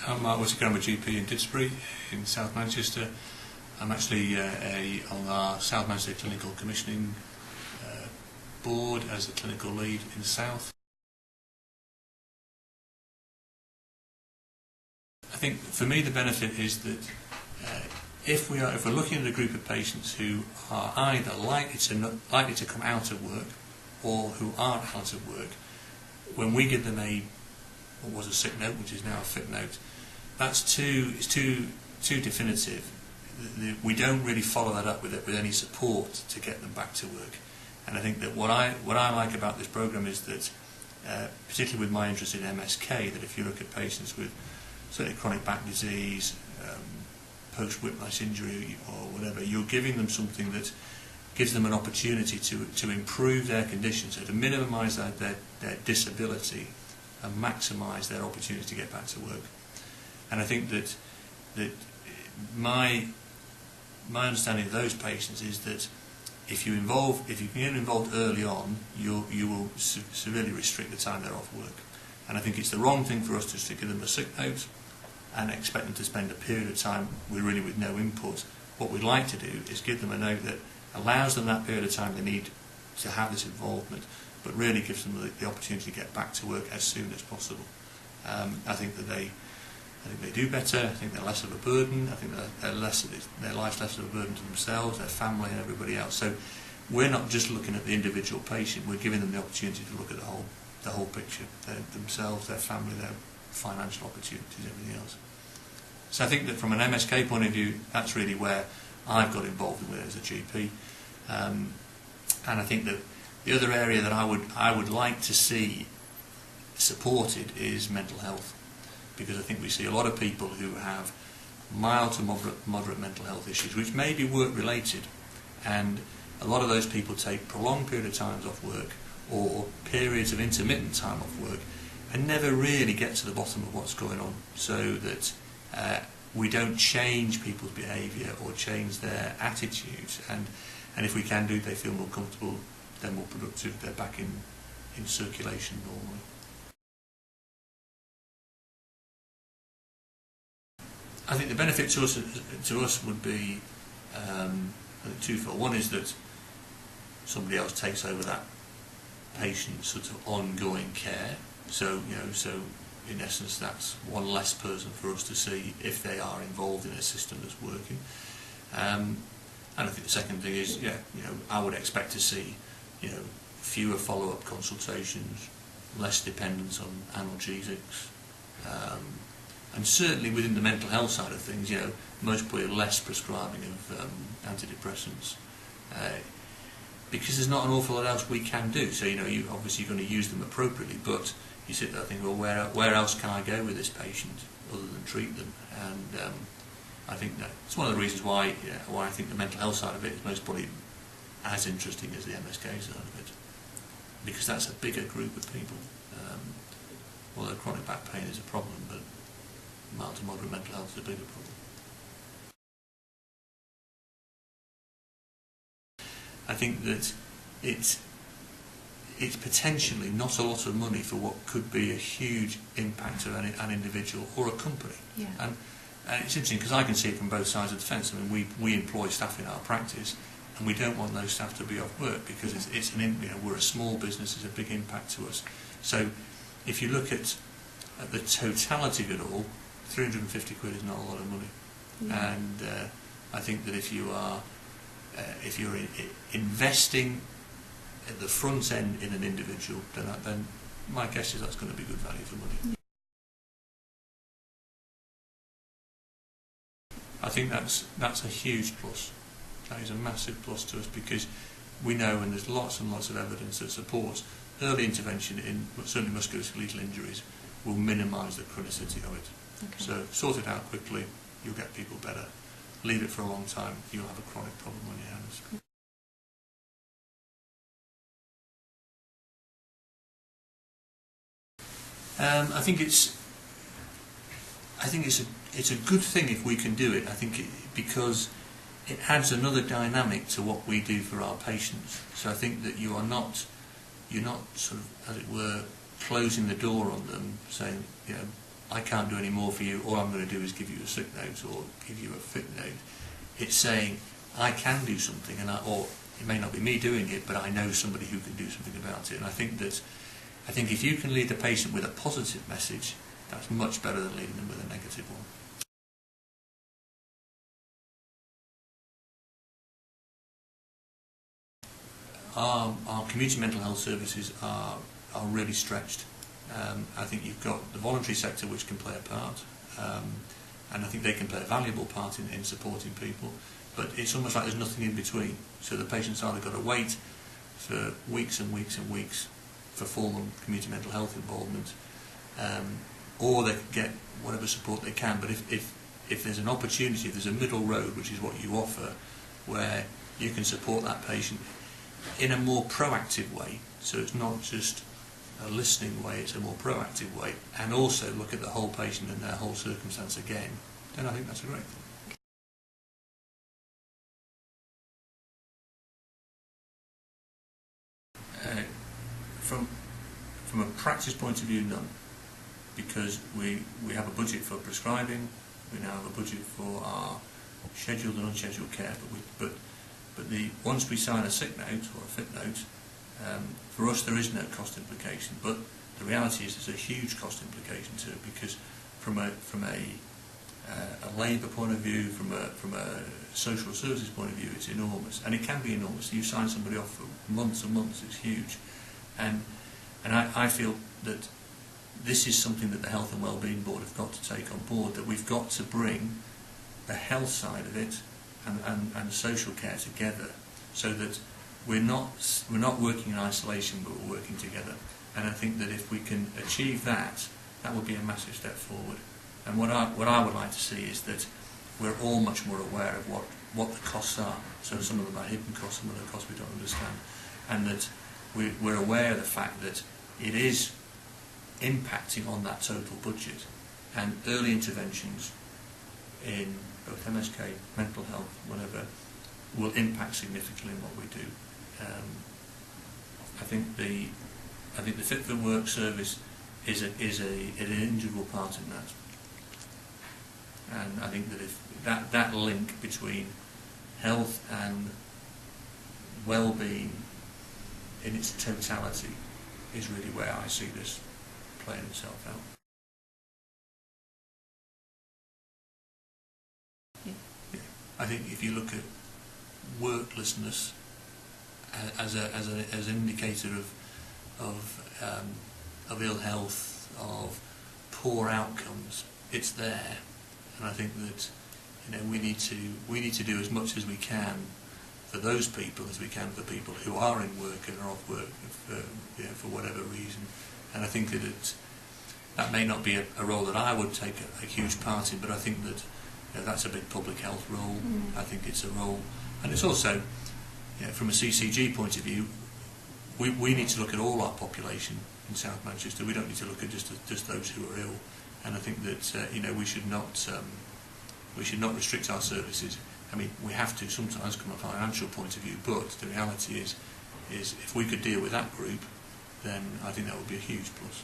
I'm Mark Whittaker, I'm a GP in Didsbury in South Manchester. I'm actually on our South Manchester Clinical Commissioning Board as the clinical lead in the South. I think for me the benefit is that if we're looking at a group of patients who are either likely to come out of work or who aren't out of work, when we give them what was a sick note, which is now a fit note, it's too definitive. We don't really follow that up with any support to get them back to work. And I think that what I like about this programme is that, particularly with my interest in MSK, that if you look at patients with certainly chronic back disease, post-whiplash injury or whatever, you're giving them something that gives them an opportunity to improve their condition, so to minimise their disability and maximise their opportunity to get back to work. And I think that my understanding of those patients is that if you can get involved early on, you will severely restrict the time they're off work. And I think it's the wrong thing for us to give them a sick note and expect them to spend a period of time with no input. What we'd like to do is give them a note that allows them that period of time they need to have this involvement, but really gives them the opportunity to get back to work as soon as possible. I think they do better. I think they're less of a burden. I think their life's less of a burden to themselves, their family, and everybody else. So we're not just looking at the individual patient. We're giving them the opportunity to look at the whole picture, themselves, their family, their financial opportunities, everything else. So I think that from an MSK point of view, that's really where I've got involved with it as a GP. And I think that the other area that I would like to see supported is mental health, because I think we see a lot of people who have mild to moderate mental health issues, which may be work related, and a lot of those people take prolonged period of times off work or periods of intermittent time off work and never really get to the bottom of what's going on, so that we don't change people's behaviour or change their attitudes, and if we can do, they feel more comfortable, they're more productive, they're back in circulation normally. I think the benefit to us would be twofold. One is that somebody else takes over that patient's sort of ongoing care. So in essence, that's one less person for us to see if they are involved in a system that's working. And I think the second thing is, I would expect to see, fewer follow-up consultations, less dependence on analgesics, and certainly within the mental health side of things, most probably less prescribing of antidepressants, because there's not an awful lot else we can do. So you obviously going to use them appropriately, but you sit there thinking, well, where else can I go with this patient other than treat them? And I think that it's one of the reasons why I think the mental health side of it is most probably as interesting as the MSK side of it, because that's a bigger group of people. Although chronic back pain is a problem, but mild to moderate mental health is a bigger problem. I think that it's potentially not a lot of money for what could be a huge impact of an individual or a company. Yeah. And it's interesting because I can see it from both sides of the fence. I mean, we employ staff in our practice, and we don't want those staff to be off work because we're a small business. It's a big impact to us. So if you look at the totality of it all, 350 quid is not a lot of money. Yeah. And I think that if you're investing at the front end in an individual, then my guess is that's going to be good value for money. I think that's a huge plus. That is a massive plus to us, because we know, and there's lots and lots of evidence that supports early intervention in certainly musculoskeletal injuries will minimise the chronicity of it. Okay. So sort it out quickly, you'll get people better. Leave it for a long time, you'll have a chronic problem on your hands. I think it's a good thing if we can do it. I think because it adds another dynamic to what we do for our patients. So I think that you're not sort of, as it were, closing the door on them, saying, I can't do any more for you, all I'm going to do is give you a sick note or give you a fit note. It's saying, I can do something, or it may not be me doing it, but I know somebody who can do something about it. And I think if you can lead the patient with a positive message, that's much better than leading them with a negative one. Our community mental health services are really stretched. I think you've got the voluntary sector, which can play a part, and I think they can play a valuable part in supporting people, but it's almost like there's nothing in between. So the patient's either got to wait for weeks and weeks and weeks for formal community mental health involvement, or they can get whatever support they can. But if there's an opportunity, if there's a middle road, which is what you offer, where you can support that patient in a more proactive way, so it's not just a listening way, it's a more proactive way, and also look at the whole patient and their whole circumstance again, then I think that's a great thing. From a practice point of view, none, because we have a budget for prescribing, we now have a budget for our scheduled and unscheduled care, but once we sign a sick note or a fit note, for us there is no cost implication, but the reality is there's a huge cost implication to it, because from a labour point of view, from a social services point of view, it's enormous, and it can be enormous. You sign somebody off for months and months, it's huge, and I feel that this is something that the Health and Wellbeing Board have got to take on board, that we've got to bring the health side of it and social care together, so that we're not working in isolation, but we're working together. And I think that if we can achieve that, that would be a massive step forward. And what I would like to see is that we're all much more aware of what the costs are. So some of them are hidden costs, some of the costs we don't understand, and that we're aware of the fact that it is impacting on that total budget, and early interventions in both MSK, mental health, whatever, will impact significantly in what we do. I think the Fit for Work service is an integral part in that, and I think that if that link between health and well-being in its totality is really where I see this playing itself out. Yeah. I think if you look at worklessness as an indicator of ill health, of poor outcomes, it's there, and I think that we need to do as much as we can for those people as we can for people who are in work and are off work for whatever reason. And I think that may not be a role that I would take a huge part in, but I think that that's a big public health role. I think it's a role, and it's also, from a CCG point of view, we need to look at all our population in South Manchester. We don't need to look at just those who are ill. And I think that we should not restrict our services. I mean, we have to sometimes from a financial point of view, but the reality is if we could deal with that group, then I think that would be a huge plus.